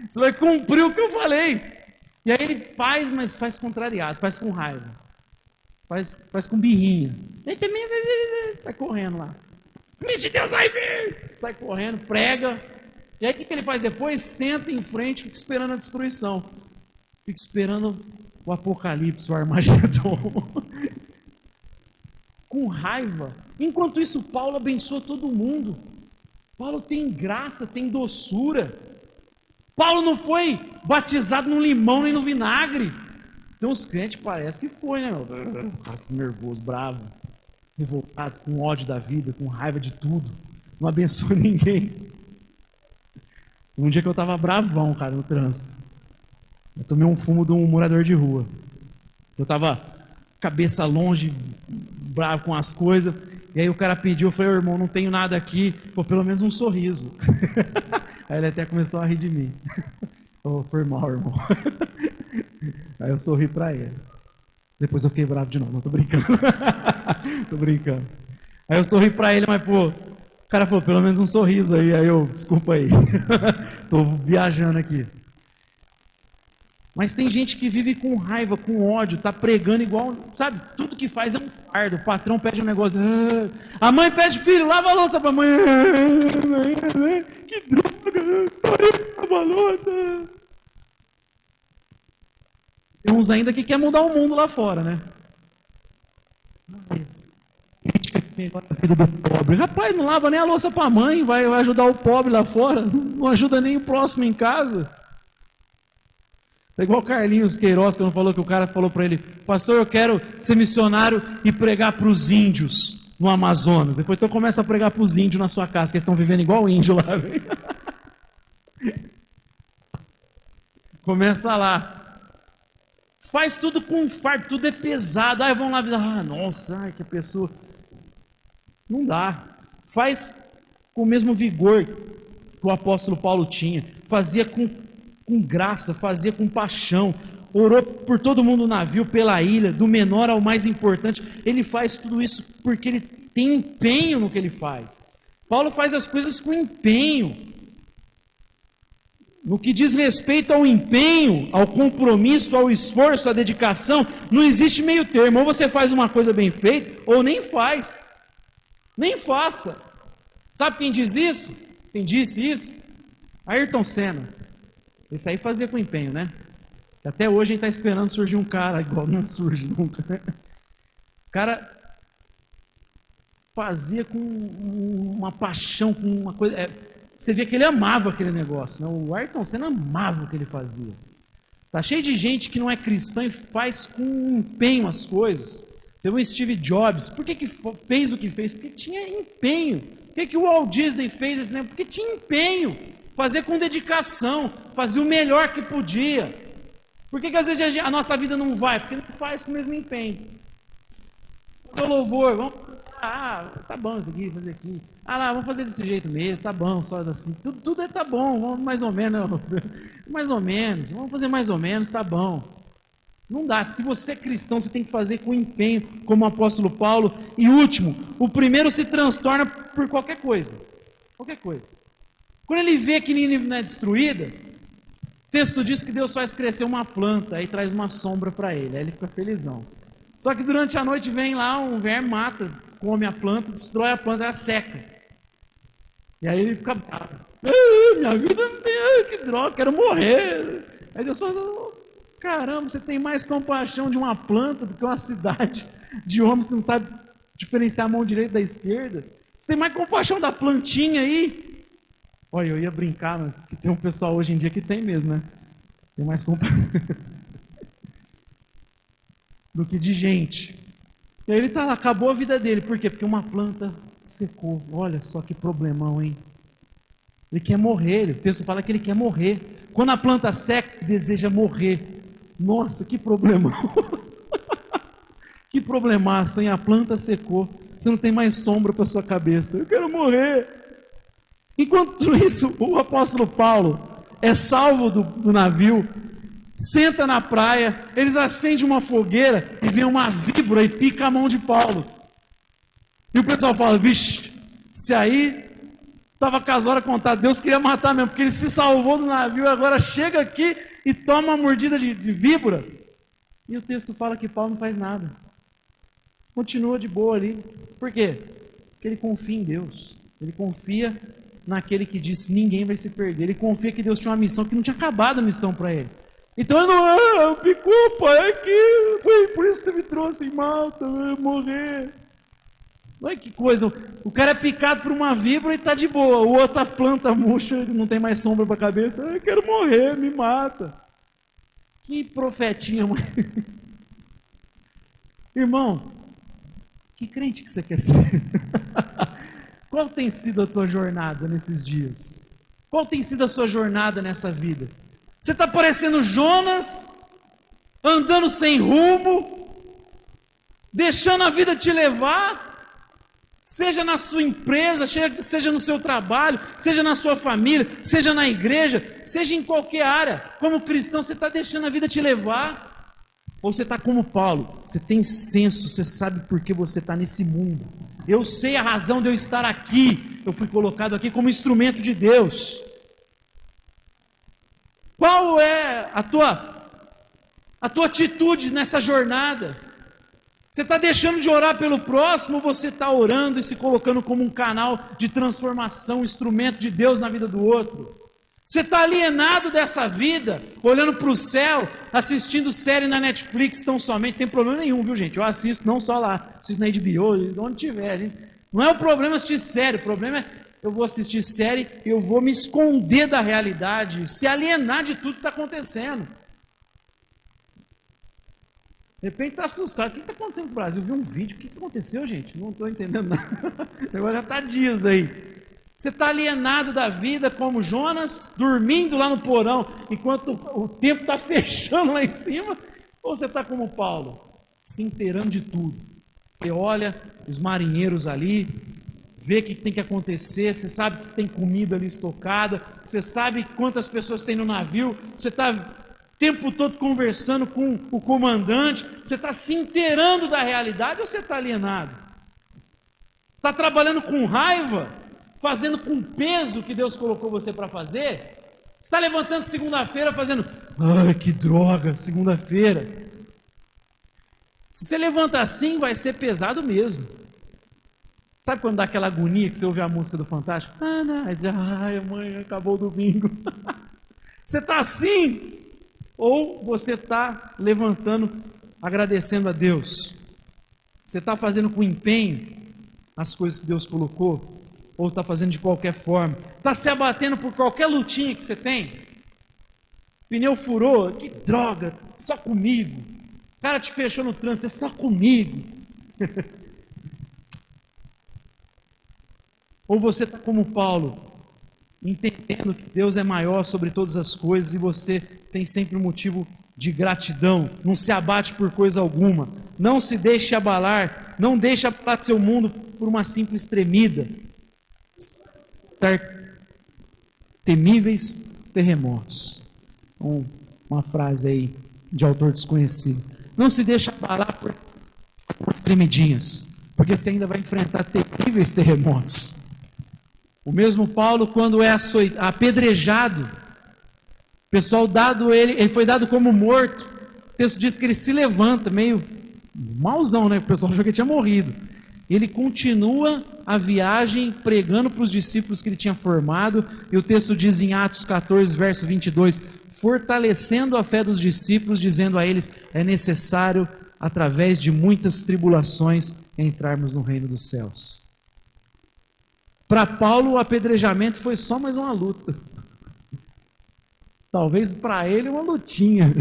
Você vai cumprir o que eu falei. E aí ele faz, mas faz contrariado, faz com raiva. Faz com birrinha. Ele também sai correndo lá. Cristo de Deus vai vir! Sai correndo, prega. E aí o que ele faz depois? Senta em frente, fica esperando a destruição. Fica esperando o apocalipse, o Armagedon. Com raiva. Enquanto isso, Paulo abençoa todo mundo. Paulo tem graça, tem doçura. Paulo não foi batizado no limão nem no vinagre. Então os crentes parece que foi, né? Nervoso, bravo, revoltado, com ódio da vida, com raiva de tudo. Não abençoa ninguém. Um dia que eu tava bravão, cara, no trânsito. Eu tomei um fumo de um morador de rua. Eu tava cabeça longe, bravo com as coisas. E aí o cara pediu, eu falei, irmão, não tenho nada aqui. Pô, pelo menos um sorriso. Aí ele até começou a rir de mim. Oh, foi mal, irmão. Aí eu sorri pra ele. Depois eu fiquei bravo de novo. Não, tô brincando. Tô brincando. Aí eu sorri pra ele, mas pô, o cara falou, pelo menos um sorriso aí. Aí eu, desculpa aí. Tô viajando aqui. Mas tem gente que vive com raiva, com ódio, tá pregando igual, sabe? Tudo que faz é um fardo. O patrão pede um negócio. A mãe pede, filho, lava a louça pra mãe. Que droga, só eu que lavo a louça. Tem uns ainda que quer mudar o mundo lá fora, né? Crítica da vida do pobre. Rapaz, não lava nem a louça pra mãe, vai ajudar o pobre lá fora. Não ajuda nem o próximo em casa. É igual o Carlinhos Queiroz, que não falou que o cara falou para ele, pastor, eu quero ser missionário e pregar para os índios no Amazonas. Depois então começa a pregar para os índios na sua casa, que eles estão vivendo igual índio lá. Começa lá. Faz tudo com fardo, tudo é pesado. Aí vão lá, nossa, que a pessoa... Não dá. Faz com o mesmo vigor que o apóstolo Paulo tinha. Fazia com graça, fazia com paixão, orou por todo mundo no navio, pela ilha, do menor ao mais importante. Ele faz tudo isso porque ele tem empenho no que ele faz. Paulo faz as coisas com empenho. No que diz respeito ao empenho, ao compromisso, ao esforço, à dedicação, não existe meio termo. Ou você faz uma coisa bem feita, ou nem faz. Nem faça. Sabe quem diz isso? Quem disse isso? Ayrton Senna. Esse aí fazia com empenho, né? Até hoje a gente está esperando surgir um cara igual, não surge nunca. O cara fazia com uma paixão, com uma coisa... Você vê que ele amava aquele negócio, né? O Ayrton Senna amava o que ele fazia. Tá cheio de gente que não é cristã e faz com empenho as coisas. Você vê o Steve Jobs, por que fez o que fez? Porque tinha empenho. Por que o Walt Disney fez esse negócio? Porque tinha empenho. Fazer com dedicação, fazer o melhor que podia. Por que às vezes a nossa vida não vai? Porque não faz com o mesmo empenho. Fazer o louvor, vamos... tá bom isso aqui, fazer aqui. Lá, vamos fazer desse jeito mesmo, tá bom, só assim. Tudo tá bom, vamos mais ou menos. Mais ou menos, vamos fazer mais ou menos, tá bom. Não dá, se você é cristão, você tem que fazer com empenho, como o apóstolo Paulo. E último, o primeiro se transtorna por qualquer coisa. Qualquer coisa. Quando ele vê que Nínive não é destruída, o texto diz que Deus faz crescer uma planta, aí traz uma sombra para ele, aí ele fica felizão. Só que durante a noite vem lá um verme, mata, come a planta, destrói a planta, ela seca. E aí ele fica bravo. Minha vida não tem, que droga, quero morrer. Aí Deus fala, caramba, você tem mais compaixão de uma planta do que uma cidade de homem que não sabe diferenciar a mão direita da esquerda. Você tem mais compaixão da plantinha aí. Olha, eu ia brincar, né? Que tem um pessoal hoje em dia que tem mesmo, né? Tem mais compaixão do que de gente. E aí ele está lá, acabou a vida dele. Por quê? Porque uma planta secou. Olha só que problemão, hein? Ele quer morrer. O texto fala que ele quer morrer. Quando a planta seca, deseja morrer. Nossa, que problemão. Que problemaço, hein? A planta secou. Você não tem mais sombra para sua cabeça. Eu quero morrer. Enquanto isso, o apóstolo Paulo é salvo do navio, senta na praia, eles acendem uma fogueira e vem uma víbora e pica a mão de Paulo. E o pessoal fala, vixe, se aí estava com as horas contadas, Deus queria matar mesmo, porque ele se salvou do navio e agora chega aqui e toma uma mordida de víbora. E o texto fala que Paulo não faz nada. Continua de boa ali. Por quê? Porque ele confia em Deus. Ele confia naquele que disse, ninguém vai se perder. Ele confia que Deus tinha uma missão, que não tinha acabado a missão para ele. Então ele não, me culpa, é que foi por isso que você me trouxe em Malta, eu ia morrer. Olha que coisa, o cara é picado por uma víbora e está de boa, o outro a planta murcha, não tem mais sombra para a cabeça, eu quero morrer, me mata. Que profetinha, mãe. Irmão, que crente que você quer ser? Qual tem sido a tua jornada nesses dias? Qual tem sido a sua jornada nessa vida? Você está parecendo Jonas, andando sem rumo, deixando a vida te levar, seja na sua empresa, seja no seu trabalho, seja na sua família, seja na igreja, seja em qualquer área. Como cristão, você está deixando a vida te levar? Ou você está como Paulo, você tem senso, você sabe por que você está nesse mundo. Eu sei a razão de eu estar aqui, eu fui colocado aqui como instrumento de Deus. Qual é a tua atitude nessa jornada? Você está deixando de orar pelo próximo ou você está orando e se colocando como um canal de transformação, instrumento de Deus na vida do outro? Você está alienado dessa vida, olhando para o céu, assistindo série na Netflix tão somente, não tem problema nenhum, viu gente? Eu assisto não só lá, assisto na HBO, onde tiver, gente. Não é o problema assistir série, o problema é eu vou assistir série, eu vou me esconder da realidade, se alienar de tudo que está acontecendo. De repente está assustado, o que está acontecendo no Brasil? Eu vi um vídeo, o que aconteceu, gente? Não estou entendendo nada, agora já está dias aí. Você está alienado da vida como Jonas, dormindo lá no porão, enquanto o tempo está fechando lá em cima, ou você está como Paulo, se inteirando de tudo. Você olha os marinheiros ali, vê o que tem que acontecer, você sabe que tem comida ali estocada, você sabe quantas pessoas tem no navio, você está o tempo todo conversando com o comandante, você está se inteirando da realidade ou você está alienado? Está trabalhando com raiva? Fazendo com peso que Deus colocou você para fazer? Está levantando segunda-feira fazendo, ai que droga, segunda-feira. Se você levanta assim, vai ser pesado mesmo. Sabe quando dá aquela agonia que você ouve a música do Fantástico? Ai mãe, acabou o domingo. Você está assim? Ou você está levantando, agradecendo a Deus? Você está fazendo com empenho as coisas que Deus colocou? Ou está fazendo de qualquer forma? Está se abatendo por qualquer lutinha que você tem? Pneu furou? Que droga, só comigo. O cara te fechou no trânsito, é só comigo. Ou você está como Paulo, entendendo que Deus é maior sobre todas as coisas e você tem sempre um motivo de gratidão, não se abate por coisa alguma, não se deixe abalar, não deixe abalar seu mundo por uma simples tremida. Temíveis terremotos. Uma frase aí de autor desconhecido. Não se deixe abalar por tremidinhas, porque você ainda vai enfrentar terríveis terremotos. O mesmo Paulo, quando é apedrejado, o pessoal ele foi dado como morto. O texto diz que ele se levanta, meio mauzão, né? O pessoal achou que ele tinha morrido. Ele continua a viagem pregando para os discípulos que ele tinha formado, e o texto diz em Atos 14, verso 22, fortalecendo a fé dos discípulos, dizendo a eles, é necessário, através de muitas tribulações, entrarmos no reino dos céus. Para Paulo, o apedrejamento foi só mais uma luta. Talvez para ele uma lutinha.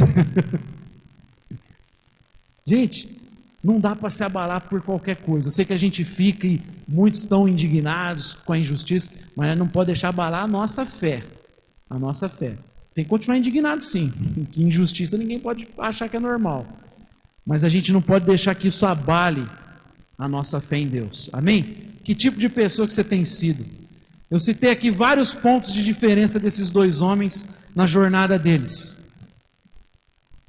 Gente, Não dá para se abalar por qualquer coisa. Eu sei que a gente fica e muitos estão indignados com a injustiça, mas não pode deixar abalar a nossa fé. A nossa fé. Tem que continuar indignado, sim. Que injustiça ninguém pode achar que é normal. Mas a gente não pode deixar que isso abale a nossa fé em Deus. Amém? Que tipo de pessoa que você tem sido? Eu citei aqui vários pontos de diferença desses dois homens na jornada deles.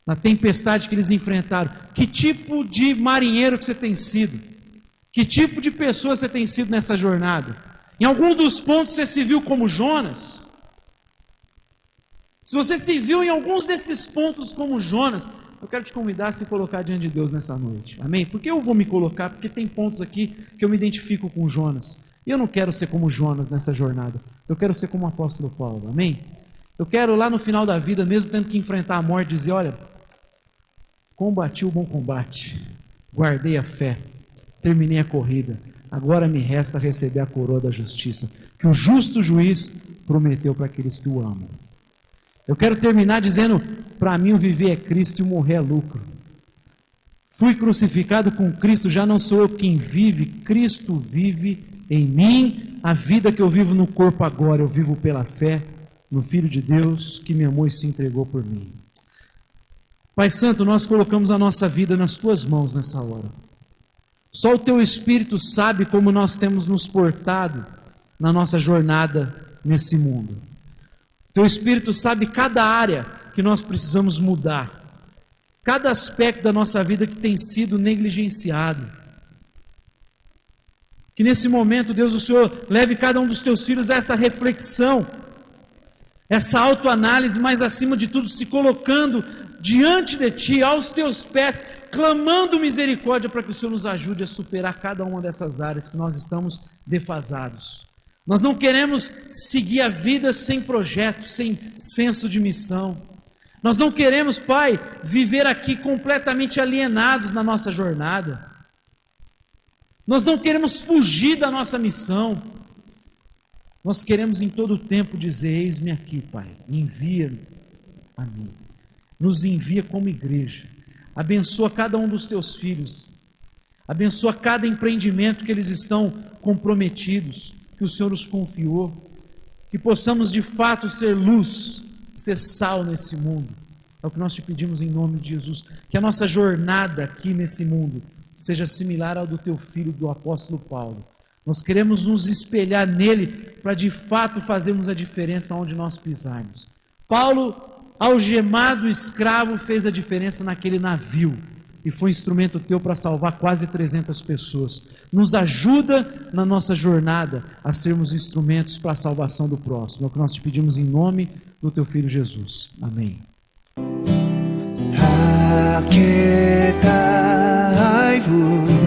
Na tempestade que eles enfrentaram. Que tipo de marinheiro que você tem sido? Que tipo de pessoa você tem sido nessa jornada? Em algum dos pontos você se viu como Jonas? Se você se viu em alguns desses pontos como Jonas, eu quero te convidar a se colocar diante de Deus nessa noite. Amém? Porque eu vou me colocar, porque tem pontos aqui que eu me identifico com Jonas. E eu não quero ser como Jonas nessa jornada. Eu quero ser como o apóstolo Paulo. Amém? Eu quero lá no final da vida, mesmo tendo que enfrentar a morte, dizer, olha, combati o bom combate, guardei a fé, terminei a corrida, agora me resta receber a coroa da justiça, que o justo juiz prometeu para aqueles que o amam. Eu quero terminar dizendo, para mim o viver é Cristo e o morrer é lucro. Fui crucificado com Cristo, já não sou eu quem vive, Cristo vive em mim. A vida que eu vivo no corpo agora, eu vivo pela fé no Filho de Deus que me amou e se entregou por mim. Pai Santo, nós colocamos a nossa vida nas Tuas mãos nessa hora. Só o Teu Espírito sabe como nós temos nos portado na nossa jornada nesse mundo. Teu Espírito sabe cada área que nós precisamos mudar, cada aspecto da nossa vida que tem sido negligenciado. Que nesse momento, Deus, o Senhor leve cada um dos Teus filhos a essa reflexão, essa autoanálise, mas acima de tudo se colocando diante de Ti, aos Teus pés, clamando misericórdia para que o Senhor nos ajude a superar cada uma dessas áreas que nós estamos defasados. Nós não queremos seguir a vida sem projeto, sem senso de missão. Nós não queremos, Pai, viver aqui completamente alienados na nossa jornada. Nós não queremos fugir da nossa missão. Nós queremos em todo o tempo dizer, eis-me aqui, Pai, envia a mim. Nos envia como igreja. Abençoa cada um dos Teus filhos. Abençoa cada empreendimento que eles estão comprometidos, que o Senhor nos confiou, que possamos de fato ser luz, ser sal nesse mundo. É o que nós te pedimos em nome de Jesus, que a nossa jornada aqui nesse mundo seja similar ao do Teu filho, do apóstolo Paulo. Nós queremos nos espelhar nele para de fato fazermos a diferença onde nós pisarmos. Paulo, algemado escravo, fez a diferença naquele navio e foi instrumento Teu para salvar quase 300 pessoas. Nos ajuda na nossa jornada a sermos instrumentos para a salvação do próximo. É o que nós te pedimos em nome do Teu Filho Jesus. Amém. Aquietai-vos